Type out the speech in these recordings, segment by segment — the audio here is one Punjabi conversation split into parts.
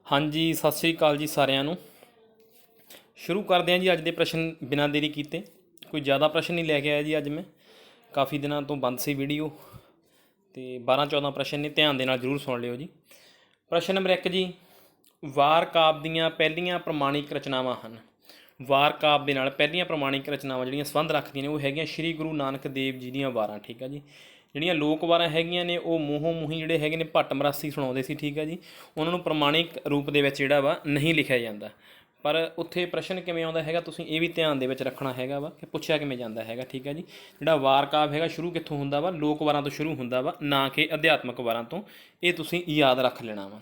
हाँ जी, सत श्री अकाल जी सारिਆਂ ਨੂੰ। शुरू करते हैं जी अज के प्रश्न बिना देरी किए। कोई ज़्यादा प्रश्न नहीं लैके आया जी अज मैं, काफ़ी दिनों तो बंद सी वीडियो, तो 12-14 प्रश्न ने, ध्यान दे नाल जरूर सुन लियो जी। प्रश्न नंबर 1 जी, वार काव्य दीयां पहलियां प्रमाणिक रचनावां हन। वार काव्य दे नाल पहलियां प्रमाणिक रचनावां जिहड़ियां संबंध रखदियां ने वो हैगियां श्री गुरु नानक देव जी दीयां वारां। ठीक है जी। ਜਿਹੜੀਆਂ ਲੋਕ ਵਾਰਾਂ ਹੈਗੀਆਂ ਨੇ ਉਹ ਮੂੰਹੋਂ ਮੂੰਹੀਂ ਜਿਹੜੇ ਹੈਗੇ ਨੇ ਭੱਟ ਮਰਾਸੀ ਸੁਣਾਉਂਦੇ ਸੀ। ਠੀਕ ਹੈ ਜੀ। ਉਹਨਾਂ ਨੂੰ ਪ੍ਰਮਾਣਿਕ ਰੂਪ ਦੇ ਵਿੱਚ ਜਿਹੜਾ ਵਾ ਨਹੀਂ ਲਿਖਿਆ ਜਾਂਦਾ। ਪਰ ਉੱਥੇ ਪ੍ਰਸ਼ਨ ਕਿਵੇਂ ਆਉਂਦਾ ਹੈਗਾ, ਤੁਸੀਂ ਇਹ ਵੀ ਧਿਆਨ ਦੇ ਵਿੱਚ ਰੱਖਣਾ ਹੈਗਾ ਵਾ ਕਿ ਪੁੱਛਿਆ ਕਿਵੇਂ ਜਾਂਦਾ ਹੈਗਾ। ਠੀਕ ਹੈ ਜੀ। ਜਿਹੜਾ ਵਾਰ ਕਾਵਿ ਹੈਗਾ ਸ਼ੁਰੂ ਕਿੱਥੋਂ ਹੁੰਦਾ ਵਾ, ਲੋਕ ਵਾਰਾਂ ਤੋਂ ਸ਼ੁਰੂ ਹੁੰਦਾ ਵਾ, ਨਾ ਕਿ ਅਧਿਆਤਮਕ ਵਾਰਾਂ ਤੋਂ। ਇਹ ਤੁਸੀਂ ਯਾਦ ਰੱਖ ਲੈਣਾ ਵਾ।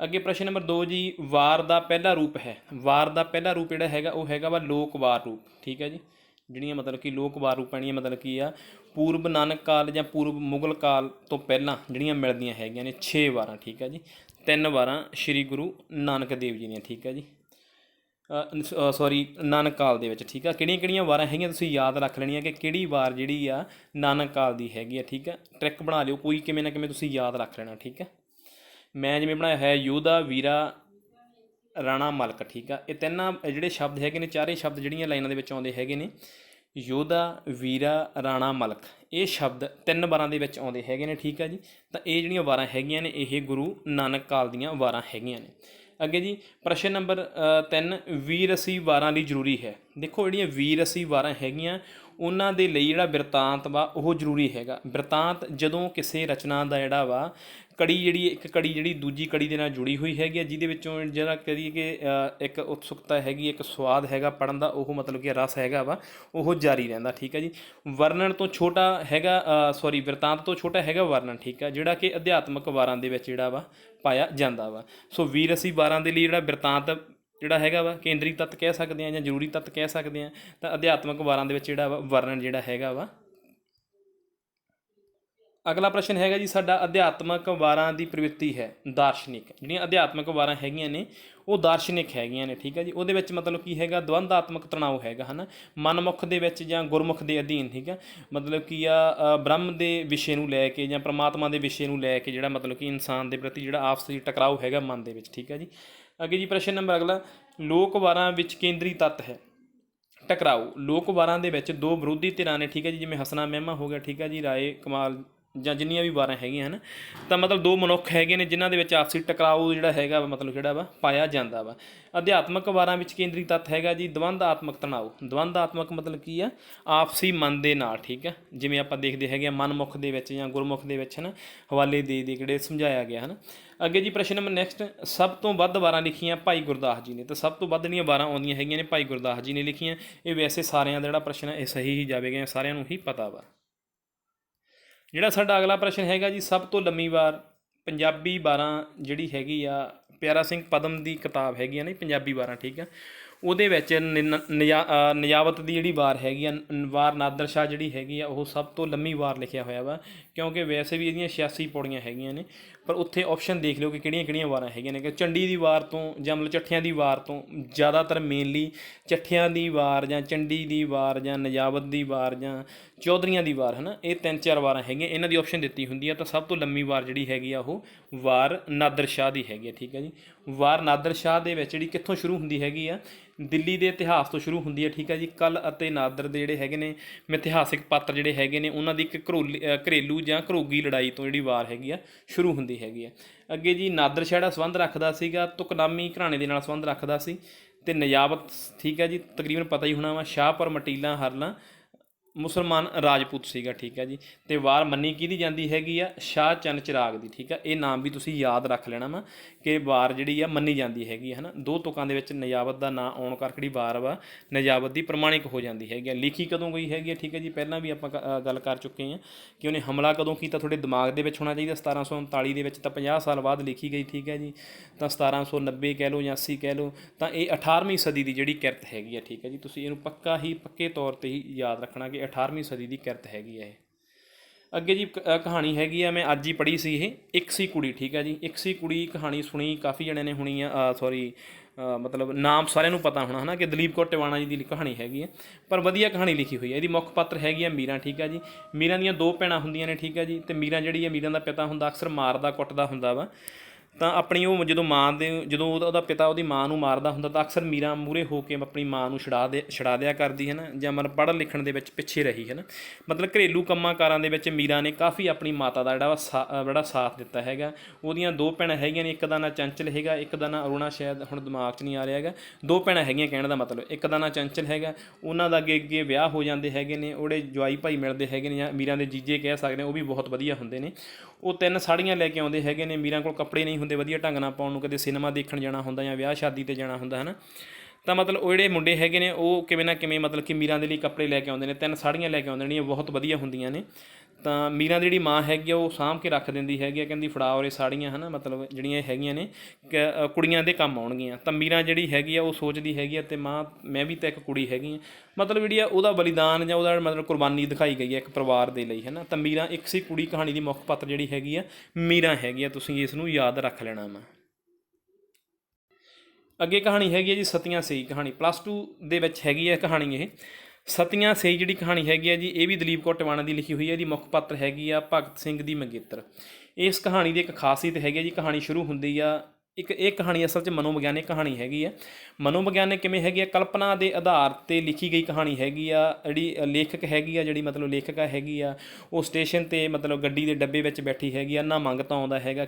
ਅੱਗੇ ਪ੍ਰਸ਼ਨ ਨੰਬਰ 2 ਜੀ, ਵਾਰ ਦਾ ਪਹਿਲਾ ਰੂਪ ਹੈ। ਵਾਰ ਦਾ ਪਹਿਲਾ ਰੂਪ ਜਿਹੜਾ ਹੈਗਾ ਉਹ ਹੈਗਾ ਵਾ ਲੋਕ ਵਾਰ ਰੂਪ। ਠੀਕ ਹੈ ਜੀ। ਜਿਹੜੀਆਂ ਮਤਲਬ ਕਿ ਲੋਕ ਵਾਰ ਰੂਪਾਣੀਆਂ ਮਤਲਬ ਕੀ ਆ, ਪੂਰਬ ਨਾਨਕ ਕਾਲ ਜਾਂ ਪੂਰਬ ਮੁਗਲ ਕਾਲ ਤੋਂ ਪਹਿਲਾਂ ਜਿਹੜੀਆਂ ਮਿਲਦੀਆਂ ਹੈਗੀਆਂ ਨੇ 6 ਵਾਰਾਂ। ਠੀਕ ਹੈ ਜੀ। 3 ਵਾਰਾਂ ਸ਼੍ਰੀ ਗੁਰੂ ਨਾਨਕ ਦੇਵ ਜੀ ਦੀਆਂ। ਠੀਕ ਹੈ ਜੀ। ਸੌਰੀ, ਨਾਨਕ ਕਾਲ ਦੇ ਵਿੱਚ। ਠੀਕ ਆ। ਕਿਹੜੀਆਂ ਕਿਹੜੀਆਂ ਵਾਰਾਂ ਹੈਗੀਆਂ ਤੁਸੀਂ ਯਾਦ ਰੱਖ ਲੈਣੀਆਂ ਕਿ ਕਿਹੜੀ ਵਾਰ ਜਿਹੜੀ ਆ ਨਾਨਕ ਕਾਲ ਦੀ ਹੈਗੀ ਆ। ਠੀਕ ਆ। ਟ੍ਰਿਕ ਬਣਾ ਲਿਓ ਕੋਈ, ਕਿਵੇਂ ਨਾ ਕਿਵੇਂ ਤੁਸੀਂ ਯਾਦ ਰੱਖ ਲੈਣਾ। ਠੀਕ ਆ। ਮੈਂ ਜਿਵੇਂ ਬਣਾਇਆ ਹੈ ਯੋਧਾ, ਵੀਰਾ, ਰਾਣਾ, ਮਲਕ। ਠੀਕ ਆ। ਇਹ ਤਿੰਨਾਂ ਜਿਹੜੇ ਸ਼ਬਦ ਹੈਗੇ ਨੇ, ਚਾਰੇ ਸ਼ਬਦ ਜਿਹੜੀਆਂ ਲਾਈਨਾਂ ਦੇ ਵਿੱਚ ਆਉਂਦੇ ਹੈਗੇ ਨੇ, ਯੋਧਾ, ਵੀਰਾ, ਰਾਣਾ, ਮਲਕ, ਇਹ ਸ਼ਬਦ 3 ਵਾਰਾਂ ਦੇ ਵਿੱਚ ਆਉਂਦੇ ਹੈਗੇ ਨੇ। ਠੀਕ ਆ ਜੀ। ਤਾਂ ਇਹ ਜਿਹੜੀਆਂ ਵਾਰਾਂ ਹੈਗੀਆਂ ਨੇ ਇਹ ਗੁਰੂ ਨਾਨਕ ਕਾਲ ਦੀਆਂ ਵਾਰਾਂ ਹੈਗੀਆਂ ਨੇ। ਅੱਗੇ ਜੀ ਪ੍ਰਸ਼ਨ ਨੰਬਰ 3, ਵੀਰਸੀ ਵਾਰਾਂ ਲਈ ਜ਼ਰੂਰੀ ਹੈ। ਦੇਖੋ ਜਿਹੜੀਆਂ ਵੀਰਸੀ ਵਾਰਾਂ ਹੈਗੀਆਂ ਉਹਨਾਂ ਦੇ ਲਈ ਜਿਹੜਾ ਬਿਰਤਾਂਤ ਵਾ ਉਹ ਜ਼ਰੂਰੀ ਹੈਗਾ। ਬਿਰਤਾਂਤ ਜਦੋਂ ਕਿਸੇ ਰਚਨਾ ਦਾ ਜਿਹੜਾ ਵਾ ਕੜੀ ਜਿਹੜੀ ਇੱਕ ਕੜੀ ਜਿਹੜੀ ਦੂਜੀ ਕੜੀ ਦੇ ਨਾਲ ਜੁੜੀ ਹੋਈ ਹੈਗੀ ਆ, ਜਿਹਦੇ ਵਿੱਚੋਂ ਜਿਹੜਾ ਕਰੀਏ ਕਿ ਇੱਕ ਉਤਸੁਕਤਾ ਹੈਗੀ, ਇੱਕ ਸਵਾਦ ਹੈਗਾ ਪੜ੍ਹਨ ਦਾ, ਉਹ ਮਤਲਬ ਕਿ ਰਸ ਹੈਗਾ ਵਾ ਉਹ ਜਾਰੀ ਰਹਿੰਦਾ। ਠੀਕ ਹੈ ਜੀ। ਵਰਣਨ ਤੋਂ ਛੋਟਾ ਹੈਗਾ, ਸੌਰੀ ਬਿਰਤਾਂਤ ਤੋਂ ਛੋਟਾ ਹੈਗਾ ਵਰਣਨ। ਠੀਕ ਆ। ਜਿਹੜਾ ਕਿ ਅਧਿਆਤਮਕ ਵਾਰਾਂ ਦੇ ਵਿੱਚ ਜਿਹੜਾ ਵਾ ਪਾਇਆ ਜਾਂਦਾ ਵਾ। ਸੋ ਵੀਰਸੀ ਵਾਰਾਂ ਦੇ ਲਈ ਜਿਹੜਾ ਬਿਰਤਾਂਤ ਜਿਹੜਾ ਹੈਗਾ ਵਾ ਕੇਂਦਰੀ ਤੱਤ ਕਹਿ ਸਕਦੇ ਹਾਂ ਜਾਂ ਜ਼ਰੂਰੀ ਤੱਤ ਕਹਿ ਸਕਦੇ ਹਾਂ। ਤਾਂ ਅਧਿਆਤਮਕ ਵਾਰਾਂ ਦੇ ਵਿੱਚ ਜਿਹੜਾ ਵਾ ਵਰਣਨ ਜਿਹੜਾ ਹੈਗਾ ਵਾ। ਅਗਲਾ ਪ੍ਰਸ਼ਨ ਹੈਗਾ ਜੀ ਸਾਡਾ, ਅਧਿਆਤਮਕ ਵਾਰਾਂ ਦੀ ਪ੍ਰਵਿਰਤੀ ਹੈ ਦਾਰਸ਼ਨਿਕ। ਜਿਹੜੀਆਂ ਅਧਿਆਤਮਕ ਵਾਰਾਂ ਹੈਗੀਆਂ ਨੇ ਉਹ ਦਾਰਸ਼ਨਿਕ ਹੈਗੀਆਂ ਨੇ। ਠੀਕ ਹੈ ਜੀ। ਉਹਦੇ ਵਿੱਚ ਮਤਲਬ ਕੀ ਹੈਗਾ, ਦਵੰਦਾਤਮਕ ਤਣਾਅ ਹੈਗਾ ਹੈ ਨਾ, ਮਨਮੁਖ ਦੇ ਵਿੱਚ ਜਾਂ ਗੁਰਮੁਖ ਦੇ ਅਧੀਨ। ਠੀਕ ਹੈ। ਮਤਲਬ ਕੀ ਆ ਬ੍ਰਹਮ ਦੇ ਵਿਸ਼ੇ ਨੂੰ ਲੈ ਕੇ ਜਾਂ ਪ੍ਰਮਾਤਮਾ ਦੇ ਵਿਸ਼ੇ ਨੂੰ ਲੈ ਕੇ ਜਿਹੜਾ ਮਤਲਬ ਕਿ ਇਨਸਾਨ ਦੇ ਪ੍ਰਤੀ ਜਿਹੜਾ ਆਪਸੀ ਟਕਰਾਓ ਹੈਗਾ ਮਨ ਦੇ ਵਿੱਚ। ਠੀਕ ਹੈ ਜੀ। ਅੱਗੇ ਜੀ ਪ੍ਰਸ਼ਨ ਨੰਬਰ ਅਗਲਾ, ਲੋਕ ਵਾਰਾਂ ਵਿੱਚ ਕੇਂਦਰੀ ਤੱਤ ਹੈ ਟਕਰਾਓ। ਲੋਕ ਵਾਰਾਂ ਦੇ ਵਿੱਚ ਦੋ ਵਿਰੋਧੀ ਧਿਰਾਂ ਨੇ। ਠੀਕ ਹੈ ਜੀ। ਜਿਵੇਂ ਹਸਨਾ ਮਹਿਮਾ ਹੋ ਗਿਆ। ਠੀਕ ਹੈ ਜੀ। ਰਾਏ ਕਮਾਲ ਜਾਂ ਜਿੰਨੀਆਂ ਵੀ ਵਾਰਾਂ ਹੈਗੀਆਂ ਹਨ, ਤਾਂ ਮਤਲਬ ਦੋ ਮਨੁੱਖ ਹੈਗੇ ਨੇ ਜਿਨ੍ਹਾਂ ਦੇ ਵਿੱਚ ਆਪਸੀ ਟਕਰਾਓ ਜਿਹੜਾ ਹੈਗਾ ਵਾ ਮਤਲਬ ਜਿਹੜਾ ਵਾ ਪਾਇਆ ਜਾਂਦਾ ਵਾ। ਅਧਿਆਤਮਕ ਵਾਰਾਂ ਵਿੱਚ ਕੇਂਦਰੀ ਤੱਤ ਹੈਗਾ ਜੀ ਦਵੰਦਾਤਮਕ ਤਣਾਓ। ਦਵੰਦਾਤਮਕ ਮਤਲਬ ਕੀ ਆ, ਆਪਸੀ ਮਨ ਦੇ ਨਾਲ। ਠੀਕ ਹੈ। ਜਿਵੇਂ ਆਪਾਂ ਦੇਖਦੇ ਹੈਗੇ ਆ ਮਨਮੁਖ ਦੇ ਵਿੱਚ ਜਾਂ ਗੁਰਮੁਖ ਦੇ ਵਿੱਚ ਹੈ ਨਾ, ਹਵਾਲੇ ਦੇ ਕਿਹੜੇ ਸਮਝਾਇਆ ਗਿਆ ਹੈ ਨਾ। ਅੱਗੇ ਜੀ ਪ੍ਰਸ਼ਨ ਨੰਬਰ ਨੈਕਸਟ, ਸਭ ਤੋਂ ਵੱਧ ਵਾਰਾਂ ਲਿਖੀਆਂ ਭਾਈ ਗੁਰਦਾਸ ਜੀ ਨੇ। ਤਾਂ ਸਭ ਤੋਂ ਵੱਧ ਜਿਹੜੀਆਂ ਵਾਰਾਂ ਆਉਂਦੀਆਂ ਹੈਗੀਆਂ ਨੇ ਭਾਈ ਗੁਰਦਾਸ ਜੀ ਨੇ ਲਿਖੀਆਂ। ਇਹ ਵੈਸੇ ਸਾਰਿਆਂ ਦਾ ਜਿਹੜਾ ਪ੍ਰਸ਼ਨ ਹੈ ਇਹ ਸਹੀ ਹੀ ਜਾਵੇਗਾ, ਸਾਰਿਆਂ ਨੂੰ ਹੀ ਪਤਾ ਵਾ। ਜਿਹੜਾ ਸਾਡਾ ਅਗਲਾ ਪ੍ਰਸ਼ਨ ਹੈਗਾ ਜੀ, ਸਭ ਤੋਂ ਲੰਮੀ ਵਾਰ ਪੰਜਾਬੀ ਵਾਰਾਂ ਜਿਹੜੀ ਹੈਗੀ ਆ ਪਿਆਰਾ ਸਿੰਘ ਪਦਮ ਦੀ ਕਿਤਾਬ ਹੈਗੀ ਆ ਨਾ ਪੰਜਾਬੀ ਵਾਰਾਂ। ਠੀਕ ਆ। ਉਹਦੇ ਵਿੱਚ ਨਿਜਾਵਤ ਦੀ ਜਿਹੜੀ ਵਾਰ ਹੈਗੀ ਆ, ਵਾਰ ਨਾਦਰ ਸ਼ਾਹ ਜਿਹੜੀ ਹੈਗੀ ਆ ਉਹ ਸਭ ਤੋਂ ਲੰਮੀ ਵਾਰ ਲਿਖਿਆ ਹੋਇਆ ਵਾ। ਕਿਉਂਕਿ ਵੈਸੇ ਵੀ ਇਹਦੀਆਂ 86 ਪੌੜੀਆਂ ਹੈਗੀਆਂ ਨੇ, ਪਰ ਉੱਥੇ ਆਪਸ਼ਨ ਦੇਖ ਲਿਓ ਕਿ ਕਿਹੜੀਆਂ ਕਿਹੜੀਆਂ ਵਾਰਾਂ ਹੈਗੀਆਂ ਨੇ। ਕਿ ਚੰਡੀ ਦੀ ਵਾਰ ਤੋਂ ਜਾਂ ਮਤਲਬ ਚੱਠਿਆਂ ਦੀ ਵਾਰ ਤੋਂ ਜ਼ਿਆਦਾਤਰ ਮੇਨਲੀ ਚੱਠਿਆਂ ਦੀ ਵਾਰ ਜਾਂ ਚੰਡੀ ਦੀ ਵਾਰ ਜਾਂ ਨਿਜਾਵਤ ਦੀ ਵਾਰ ਜਾਂ ਚੌਧਰੀਆਂ ਦੀ ਵਾਰ ਹੈ ਨਾ, ਇਹ 3-4 ਵਾਰਾਂ ਹੈਗੀਆਂ, ਇਹਨਾਂ ਦੀ ਆਪਸ਼ਨ ਦਿੱਤੀ ਹੁੰਦੀ ਆ। ਤਾਂ ਸਭ ਤੋਂ ਲੰਮੀ ਵਾਰ ਜਿਹੜੀ ਹੈਗੀ ਆ ਉਹ ਵਾਰ ਨਾਦਰ ਸ਼ਾਹ ਦੀ ਹੈਗੀ ਆ। ਠੀਕ ਹੈ ਜੀ। ਵਾਰ ਨਾਦਰ ਸ਼ਾਹ ਦੇ ਵਿੱਚ ਜਿਹੜੀ ਕਿੱਥੋਂ ਸ਼ੁਰੂ ਹੁੰਦੀ ਹੈਗੀ ਆ, ਦਿੱਲੀ ਦੇ ਇਤਿਹਾਸ ਤੋਂ ਸ਼ੁਰੂ ਹੁੰਦੀ ਹੈ। ਠੀਕ ਹੈ ਜੀ। ਕਲ ਅਤੇ ਨਾਦਰ ਦੇ ਜਿਹੜੇ ਹੈਗੇ ਨੇ ਮਿਥਿਹਾਸਿਕ ਪਾਤਰ ਜਿਹੜੇ ਹੈਗੇ ਨੇ ਉਹਨਾਂ ਦੀ ਇੱਕ ਘਰੇਲੂ ਜਾਂ ਘਰੋਗੀ ਲੜਾਈ ਤੋਂ ਜਿਹੜੀ ਵਾਰ ਹੈਗੀ ਆ ਸ਼ੁਰੂ ਹੁੰਦੀ ਹੈਗੀ ਆ। ਅੱਗੇ ਜੀ ਨਾਦਰ ਸ਼ਾਹ ਦਾ ਸੰਬੰਧ ਰੱਖਦਾ ਸੀਗਾ ਤੁਕਨਾਮੀ ਘਰਾਣੇ ਦੇ ਨਾਲ ਸੰਬੰਧ ਰੱਖਦਾ ਸੀ। ਅਤੇ ਨਿਜਾਵਤ ਠੀਕ ਹੈ ਜੀ ਤਕਰੀਬਨ ਪਤਾ ਹੀ ਹੋਣਾ ਵਾ, ਸ਼ਾਹਪੁਰ ਮਟੀਲਾ ਹਰਲਾ ਮੁਸਲਮਾਨ ਰਾਜਪੂਤ ਸੀਗਾ। ਠੀਕ ਹੈ ਜੀ। ਅਤੇ ਵਾਰ ਮੰਨੀ ਕਿਹਦੀ ਜਾਂਦੀ ਹੈਗੀ ਆ, ਸ਼ਾਹ ਚੰਨ ਚਿਰਾਗ ਦੀ। ਠੀਕ ਆ। ਇਹ ਨਾਮ ਵੀ ਤੁਸੀਂ ਯਾਦ ਰੱਖ ਲੈਣਾ ਵਾ ਕਿ ਵਾਰ ਜਿਹੜੀ ਆ ਮੰਨੀ ਜਾਂਦੀ ਹੈਗੀ ਹੈ ਨਾ। ਦੋ ਤੁਕਾਂ ਦੇ ਵਿੱਚ ਨਿਜਾਵਤ ਦਾ ਨਾਂ ਆਉਣ ਕਰਕੇ ਜਿਹੜੀ ਵਾਰ ਵਾ ਨਿਜਾਵਤ ਦੀ ਪ੍ਰਮਾਣਿਕ ਹੋ ਜਾਂਦੀ ਹੈਗੀ ਆ। ਲਿਖੀ ਕਦੋਂ ਗਈ ਹੈਗੀ ਆ, ਠੀਕ ਹੈ ਜੀ, ਪਹਿਲਾਂ ਵੀ ਆਪਾਂ ਗੱਲ ਕਰ ਚੁੱਕੇ ਹਾਂ ਕਿ ਉਹਨੇ ਹਮਲਾ ਕਦੋਂ ਕੀਤਾ, ਤੁਹਾਡੇ ਦਿਮਾਗ ਦੇ ਵਿੱਚ ਹੋਣਾ ਚਾਹੀਦਾ। 1739 ਦੇ ਵਿੱਚ ਤਾਂ 50 ਸਾਲ ਬਾਅਦ ਲਿਖੀ ਗਈ। ਠੀਕ ਹੈ ਜੀ। ਤਾਂ 1790 ਕਹਿ ਲਓ ਜਾਂ 80 ਕਹਿ ਲਓ, ਤਾਂ ਇਹ 18ਵੀਂ ਸਦੀ ਦੀ ਜਿਹੜੀ ਕਿਰਤ ਹੈਗੀ ਆ। ਠੀਕ ਹੈ ਜੀ। ਤੁਸੀਂ ਇਹਨੂੰ ਪੱਕੇ ਤੌਰ 'ਤੇ ਹੀ ਯਾਦ ਰੱਖਣਾ ਕਿ 18ਵੀਂ ਸਦੀ ਦੀ ਕਿਰਤ ਹੈਗੀ ਆ ਇਹ। ਅੱਗੇ ਜੀ ਕਹਾਣੀ ਹੈਗੀ ਆ, ਮੈਂ ਅੱਜ ਹੀ ਪੜ੍ਹੀ ਸੀ ਇਹ, ਇੱਕ ਸੀ ਕੁੜੀ। ਠੀਕ ਹੈ ਜੀ। ਇੱਕ ਸੀ ਕੁੜੀ ਕਹਾਣੀ ਸੁਣੀ, ਕਾਫੀ ਜਣਿਆਂ ਨੇ ਹੋਣੀ ਆ, ਮਤਲਬ ਨਾਮ ਸਾਰਿਆਂ ਨੂੰ ਪਤਾ ਹੋਣਾ ਹੈ ਨਾ ਕਿ ਦਲੀਪ ਕੌਰ ਟਿਵਾਣਾ ਜੀ ਦੀ ਕਹਾਣੀ ਹੈਗੀ ਹੈ, ਪਰ ਵਧੀਆ ਕਹਾਣੀ ਲਿਖੀ ਹੋਈ ਹੈ। ਇਹਦੀ ਮੁੱਖ ਪਾਤਰ ਹੈਗੀ ਆ ਮੀਰਾ। ਠੀਕ ਹੈ ਜੀ। ਮੀਰਾ ਦੀਆਂ 2 ਭੈਣਾਂ ਹੁੰਦੀਆਂ ਨੇ। ਠੀਕ ਹੈ ਜੀ। ਅਤੇ ਮੀਰਾ ਜਿਹੜੀ ਹੈ, ਮੀਰਾ ਦਾ ਪਿਤਾ ਹੁੰਦਾ ਅਕਸਰ ਮਾਰਦਾ ਕੁੱਟਦਾ ਹੁੰਦਾ ਵਾ। ਤਾਂ ਆਪਣੀ ਉਹ ਜਦੋਂ ਉਹਦਾ ਪਿਤਾ ਉਹਦੀ ਮਾਂ ਨੂੰ ਮਾਰਦਾ ਹੁੰਦਾ ਤਾਂ ਅਕਸਰ ਮੀਰਾ ਮੂਹਰੇ ਹੋ ਕੇ ਆਪਣੀ ਮਾਂ ਨੂੰ ਛੁਡਾ ਦਿਆ ਕਰਦੀ ਹੈ ਨਾ, ਜਾਂ ਮਤਲਬ ਪੜ੍ਹਨ ਲਿਖਣ ਦੇ ਵਿੱਚ ਪਿੱਛੇ ਰਹੀ ਹੈ ਨਾ। ਮਤਲਬ ਘਰੇਲੂ ਕੰਮਾਂ ਕਾਰਾਂ ਦੇ ਵਿੱਚ ਮੀਰਾ ਨੇ ਕਾਫੀ ਆਪਣੀ ਮਾਤਾ ਦਾ ਬੜਾ ਸਾਥ ਦਿੱਤਾ ਹੈਗਾ। ਉਹਦੀਆਂ 2 ਭੈਣਾਂ ਹੈਗੀਆਂ ਨੇ, ਇੱਕ ਦਾ ਨਾਂ ਚੰਚਲ ਹੈਗਾ, ਇੱਕ ਦਾ ਨਾਂ ਅਰੁਣਾ, ਸ਼ਾਇਦ ਹੁਣ ਦਿਮਾਗ 'ਚ ਨਹੀਂ ਆ ਰਿਹਾ ਹੈਗਾ। 2 ਭੈਣਾਂ ਹੈਗੀਆਂ ਕਹਿਣ ਦਾ ਮਤਲਬ, ਇੱਕ ਦਾ ਨਾਂ ਚੰਚਲ ਹੈਗਾ। ਉਹਨਾਂ ਦਾ ਅੱਗੇ ਵਿਆਹ ਹੋ ਜਾਂਦੇ ਹੈਗੇ ਨੇ, ਉਹਦੇ ਜਵਾਈ ਭਾਈ ਮਿਲਦੇ ਹੈਗੇ ਨੇ, ਜਾਂ ਮੀਰਾ ਦੇ ਜੀਜੇ ਕਹਿ ਸਕਦੇ ਉਹ ਵੀ ਬਹੁਤ ਵਧੀਆ ਹੁੰਦੇ ਨੇ। ਉਹ 3 ਸਾੜੀਆਂ ਲੈ ਕੇ ਆਉਂਦੇ ਹੈਗੇ ਨੇ। ਮੀਰਾ ਕੋਲ ਕੱਪੜੇ ਨਹੀਂ ਹੁੰਦੇ ਵਧੀਆ ਢੰਗ ਨਾਲ ਪਾਉਣ ਨੂੰ, ਕਦੇ ਸਿਨੇਮਾ ਦੇਖਣ ਜਾਣਾ ਹੁੰਦਾ ਜਾਂ ਵਿਆਹ ਸ਼ਾਦੀ 'ਤੇ ਜਾਣਾ ਹੁੰਦਾ ਹੈ ਨਾ। ਤਾਂ ਮਤਲਬ ਉਹ ਜਿਹੜੇ ਮੁੰਡੇ ਹੈਗੇ ਨੇ ਉਹ ਕਿਵੇਂ ਨਾ ਕਿਵੇਂ ਮਤਲਬ ਕਿ ਮੀਰਾ ਦੇ ਲਈ ਕੱਪੜੇ ਲੈ ਕੇ ਆਉਂਦੇ ਨੇ। 3 ਸਾੜੀਆਂ ਲੈ ਕੇ ਆਉਂਦੇ ਨੇ, ਬਹੁਤ ਵਧੀਆ ਹੁੰਦੀਆਂ ਨੇ। ਤਾਂ ਮੀਰਾ ਦੀ ਜਿਹੜੀ ਮਾਂ ਹੈਗੀ ਆ ਉਹ ਸਾਂਭ ਕੇ ਰੱਖ ਦਿੰਦੀ ਹੈਗੀ ਆ, ਕਹਿੰਦੀ ਫੜਾ ਉਰੇ ਸਾੜੀਆਂ ਹੈ ਨਾ, ਮਤਲਬ ਜਿਹੜੀਆਂ ਹੈਗੀਆਂ ਨੇ ਕੁੜੀਆਂ ਦੇ ਕੰਮ ਆਉਣਗੀਆਂ। ਤਾਂ ਮੀਰਾ ਜਿਹੜੀ ਹੈਗੀ ਆ ਉਹ ਸੋਚਦੀ ਹੈਗੀ ਆ ਅਤੇ ਮੈਂ ਵੀ ਤਾਂ ਇੱਕ ਕੁੜੀ ਹੈਗੀ ਆ, ਮਤਲਬ ਜਿਹੜੀ ਆ ਉਹਦਾ ਬਲੀਦਾਨ ਜਾਂ ਉਹਦਾ ਮਤਲਬ ਕੁਰਬਾਨੀ ਦਿਖਾਈ ਗਈ ਹੈ ਇੱਕ ਪਰਿਵਾਰ ਦੇ ਲਈ ਹੈ ਨਾ। ਤਾਂ ਮੀਰਾ ਇੱਕ ਸੀ ਕੁੜੀ ਕਹਾਣੀ ਦੀ ਮੁੱਖ ਪਾਤਰ ਜਿਹੜੀ ਹੈਗੀ ਆ ਮੀਰਾ ਹੈਗੀ ਆ, ਤੁਸੀਂ ਇਸ ਨੂੰ ਯਾਦ ਰੱਖ ਲੈਣਾ ਵਾ। ਅੱਗੇ ਕਹਾਣੀ ਹੈਗੀ ਹੈ ਜੀ ਸਤੀਆਂ ਸਈ ਕਹਾਣੀ, +2 ਦੇ ਵਿੱਚ ਹੈਗੀ ਹੈ ਕਹਾਣੀ। ਇਹ ਸਤੀਆਂ ਸਈ ਜਿਹੜੀ ਕਹਾਣੀ ਹੈਗੀ ਹੈ ਜੀ ਇਹ ਵੀ ਦਲੀਪ ਕੌਰ ਟਿਵਾਣਾ ਦੀ ਲਿਖੀ ਹੋਈ ਹੈ। ਇਹਦੀ ਮੁੱਖ ਪਾਤਰ ਹੈਗੀ ਆ ਭਗਤ ਸਿੰਘ ਦੀ ਮੰਗੇਤਰ। ਇਸ ਕਹਾਣੀ ਦੀ ਇੱਕ ਖਾਸੀਅਤ ਹੈਗੀ ਹੈ ਜੀ, ਕਹਾਣੀ ਸ਼ੁਰੂ ਹੁੰਦੀ ਆ ਇਹ ਕਹਾਣੀ ਅਸਲ 'ਚ ਮਨੋਵਿਗਿਆਨਿਕ ਕਹਾਣੀ ਹੈਗੀ ਆ। ਮਨੋਵਿਗਿਆਨਿਕ ਕਿਵੇਂ ਹੈਗੀ ਆ, ਕਲਪਨਾ ਦੇ ਆਧਾਰ 'ਤੇ ਲਿਖੀ ਗਈ ਕਹਾਣੀ ਹੈਗੀ ਆ। ਜਿਹੜੀ ਲੇਖਕ ਹੈਗੀ ਆ, ਜਿਹੜੀ ਮਤਲਬ ਲੇਖਿਕਾ ਹੈਗੀ ਆ, ਉਹ ਸਟੇਸ਼ਨ 'ਤੇ ਮਤਲਬ ਗੱਡੀ ਦੇ ਡੱਬੇ ਵਿੱਚ ਬੈਠੀ ਹੈਗੀ ਆ। ਨਾ ਮੰਗਤਾ ਆਉਂਦਾ ਹੈਗਾ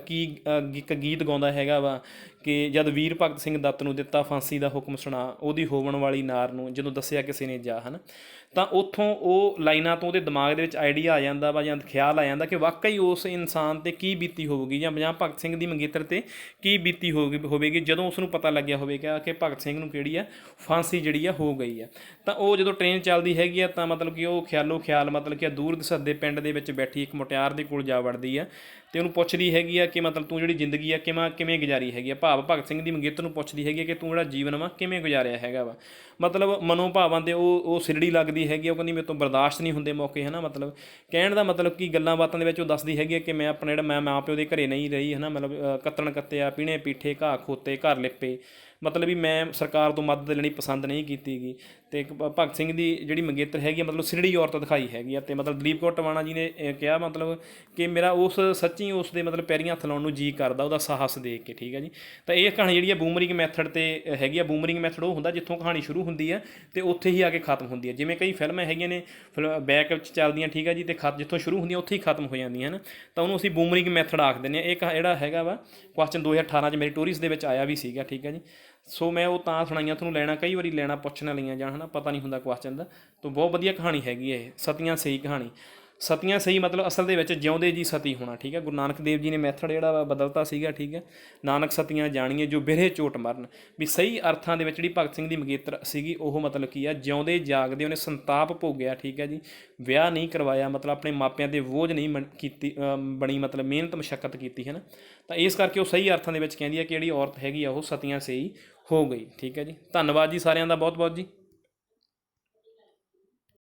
ਇੱਕ ਗੀਤ ਗਾਉਂਦਾ ਹੈਗਾ ਵਾ ਕਿ ਜਦ ਵੀਰ ਭਗਤ ਸਿੰਘ ਦੱਤ ਨੂੰ ਦਿੱਤਾ ਫਾਂਸੀ ਦਾ ਹੁਕਮ ਸੁਣਾ, ਉਹਦੀ ਹੋਵਣ ਵਾਲੀ ਨਾਰ ਨੂੰ ਜਦੋਂ ਦੱਸਿਆ ਕਿਸੇ ਨੇ ਜਾ, ਹੈ ਨਾ। ਤਾਂ ਉੱਥੋਂ ਉਹ ਲਾਈਨਾਂ ਤੋਂ ਉਹਦੇ ਦਿਮਾਗ ਦੇ ਵਿੱਚ ਆਈਡੀਆ ਆ ਜਾਂਦਾ ਵਾ, ਜਾਂ ਖਿਆਲ ਆ ਜਾਂਦਾ ਕਿ ਵਾਕਈ ਉਸ ਇਨਸਾਨ 'ਤੇ ਕੀ ਬੀਤੀ ਹੋਵੇਗੀ, ਜਾਂ ਭਗਤ ਸਿੰਘ ਦੀ ਮੰਗੇਤਰ 'ਤੇ ਕੀ ਬੀਤੀ ਹੋਵੇਗੀ ਜਦੋਂ ਉਸ ਨੂੰ ਪਤਾ ਲੱਗਿਆ ਹੋਵੇਗਾ ਕਿ ਭਗਤ ਸਿੰਘ ਨੂੰ ਕਿਹੜੀ ਆ ਫਾਂਸੀ ਜਿਹੜੀ ਆ ਹੋ ਗਈ ਆ। ਤਾਂ ਉਹ ਜਦੋਂ ਟ੍ਰੇਨ ਚੱਲਦੀ ਹੈਗੀ ਆ ਤਾਂ ਮਤਲਬ ਕਿ ਉਹ ਖਿਆਲੋ ਖਿਆਲ ਮਤਲਬ ਕਿ ਦੂਰ ਦਸੱਦੇ ਪਿੰਡ ਦੇ ਵਿੱਚ ਬੈਠੀ ਇੱਕ ਮੁਟਿਆਰ ਦੇ ਕੋਲ ਜਾ ਵੜਦੀ ਆ ਅਤੇ ਉਹਨੂੰ ਪੁੱਛਦੀ ਹੈਗੀ ਆ ਕਿ ਮਤਲਬ ਤੂੰ ਜਿਹੜੀ ਜ਼ਿੰਦਗੀ ਆ ਕਿਵੇਂ ਗੁਜ਼ਾਰੀ ਹੈਗੀ ਆ। ਭਾਵ ਭਗਤ ਸਿੰਘ ਦੀ ਮੰਗੇਤਰ ਨੂੰ ਪੁੱਛਦੀ ਹੈਗੀ ਕਿ ਤੂੰ ਜਿਹੜਾ ਜੀਵਨ ਵਾ ਕਿਵੇਂ ਗੁਜ਼ਾਰਿਆ ਹੈਗਾ ਵਾ। ਮਤਲਬ ਮਨੋਭਾਵਾਂ 'ਤੇ ਉਹ ਸਿਰੜੀ ਲੱਗਦੀ ਹੈਗੀ। ਉਹ ਕਹਿੰਦੀ ਮੇਰੇ ਤੋਂ ਬਰਦਾਸ਼ਤ ਨਹੀਂ ਹੁੰਦੇ ਮੌਕੇ, ਹੈ ਨਾ। ਮਤਲਬ ਕਹਿਣ ਦਾ ਮਤਲਬ ਕਿ ਗੱਲਾਂ ਬਾਤਾਂ ਦੇ ਵਿੱਚ ਉਹ ਦੱਸਦੀ ਹੈਗੀ ਹੈ ਕਿ ਮੈਂ ਆਪਣਾ ਮੈਂ ਮਾਂ ਪਿਓ ਦੇ ਘਰੇ ਨਹੀਂ ਰਹੀ, ਹੈ ਨਾ। ਮਤਲਬ ਕੱਤਣ ਕੱਤਿਆ, ਪੀਣੇ ਪੀਠੇ, ਘਾਹ ਖੋਤੇ, ਘਰ ਲਿੱਪੇ, ਮਤਲਬ ਵੀ ਮੈਂ ਸਰਕਾਰ ਤੋਂ ਮਦਦ ਲੈਣੀ ਪਸੰਦ ਨਹੀਂ ਕੀਤੀ ਗਈ। ਅਤੇ ਇੱਕ ਭਗਤ ਸਿੰਘ ਦੀ ਜਿਹੜੀ ਮੰਗੇਤਰ ਹੈਗੀ ਆ ਮਤਲਬ ਸਿਰੜੀ ਔਰਤ ਦਿਖਾਈ ਹੈਗੀ ਆ। ਅਤੇ ਮਤਲਬ ਦਲੀਪ ਕੌਰ ਟਿਵਾਣਾ ਜੀ ਨੇ ਕਿਹਾ ਮਤਲਬ ਕਿ ਮੇਰਾ ਸੱਚੀ ਉਸ ਦੇ ਮਤਲਬ ਪੈਰੀਂ ਹੱਥ ਲਾਉਣ ਨੂੰ ਜੀਅ ਕਰਦਾ ਉਹਦਾ ਸਾਹਸ ਦੇਖ ਕੇ, ਠੀਕ ਹੈ ਜੀ। ਤਾਂ ਇਹ ਕਹਾਣੀ ਜਿਹੜੀ ਆ ਬੂਮਰਿੰਗ ਮੈਥਡ 'ਤੇ ਹੈਗੀ ਆ। ਬੂਮਰਿੰਗ ਮੈਥਡ ਉਹ ਹੁੰਦਾ ਜਿੱਥੋਂ ਕਹਾਣੀ ਸ਼ੁਰੂ ਹੁੰਦੀ ਹੈ ਅਤੇ ਉੱਥੇ ਹੀ ਆ ਕੇ ਖਤਮ ਹੁੰਦੀ ਹੈ। ਜਿਵੇਂ ਕਈ ਫਿਲਮਾਂ ਹੈਗੀਆਂ ਨੇ ਬੈਕ ਵਿੱਚ ਚੱਲਦੀਆਂ, ਠੀਕ ਹੈ ਜੀ, ਅਤੇ ਜਿੱਥੋਂ ਸ਼ੁਰੂ ਹੁੰਦੀਆਂ ਉੱਥੇ ਹੀ ਖਤਮ ਹੋ ਜਾਂਦੀਆਂ ਹਨ। ਤਾਂ ਉਹਨੂੰ ਅਸੀਂ ਬੂਮਰਿੰਗ ਮੈਥਡ ਆਖ ਦਿੰਦੇ ਹਾਂ। ਇਹ ਜਿਹੜਾ ਹੈਗਾ ਵਾ ਕੁਐਸਚਨ 2018 'ਚ ਮੇਰੀ ਟੂਰਿਸਟ ਦੇ ਵਿੱਚ ਆਇਆ ਵੀ ਸੀਗਾ, ਠੀਕ ਹੈ ਜੀ। ਸੋ ਮੈਂ ਉਹ ਤਾਂ ਸੁਣਾਈਆਂ ਤੁਹਾਨੂੰ, ਲੈਣਾ ਕਈ ਵਾਰੀ ਲੈਣਾ ਪੁੱਛਣ ਲਈਆਂ ਜਾਣ, ਹੈ ਨਾ, ਪਤਾ ਨਹੀਂ ਹੁੰਦਾ ਕੁਐਸਚਨ ਦਾ। ਤਾਂ ਬਹੁਤ ਵਧੀਆ ਕਹਾਣੀ ਹੈਗੀ ਇਹ ਸਤੀਆਂ ਸਈ ਕਹਾਣੀ। ਸਤੀਆਂ ਸਈ ਮਤਲਬ ਅਸਲ ਦੇ ਵਿੱਚ ਜਿਉਂਦੇ ਜੀ ਸਤੀ ਹੋਣਾ, ਠੀਕ ਹੈ। ਗੁਰੂ ਨਾਨਕ ਦੇਵ ਜੀ ਨੇ ਮੈਥਡ ਜਿਹੜਾ ਵਾ ਬਦਲਤਾ ਸੀਗਾ, ਠੀਕ ਹੈ। ਨਾਨਕ ਸਤੀਆਂ ਜਾਣੀਏ ਜੋ ਬਿਰਹੇ ਚੋਟ ਮਰਨ, ਵੀ ਸਹੀ ਅਰਥਾਂ ਦੇ ਵਿੱਚ ਜਿਹੜੀ ਭਗਤ ਸਿੰਘ ਦੀ ਮੰਗੇਤਰ ਸੀਗੀ ਉਹ ਮਤਲਬ ਕੀ ਆ, ਜਿਉਂਦੇ ਜਾਗਦੇ ਉਹਨੇ ਸੰਤਾਪ ਭੋਗਿਆ, ਠੀਕ ਹੈ ਜੀ। ਵਿਆਹ ਨਹੀਂ ਕਰਵਾਇਆ, ਮਤਲਬ ਆਪਣੇ ਮਾਪਿਆਂ 'ਤੇ ਬੋਝ ਨਹੀਂ ਬਣੀ, ਮਤਲਬ ਮਿਹਨਤ ਮੁਸ਼ੱਕਤ ਕੀਤੀ, ਹੈ ਨਾ। ਤਾਂ ਇਸ ਕਰਕੇ ਉਹ ਸਹੀ ਅਰਥਾਂ ਦੇ ਵਿੱਚ ਕਹਿੰਦੀ ਹੈ ਕਿ ਜਿਹੜੀ ਔਰਤ ਹੈਗੀ ਆ ਉਹ ਸਤੀਆਂ ਸਈ ਹੋ ਗਈ, ਠੀਕ ਹੈ ਜੀ। ਧੰਨਵਾਦ ਜੀ ਸਾਰਿਆਂ ਦਾ ਬਹੁਤ ਬਹੁਤ ਜੀ।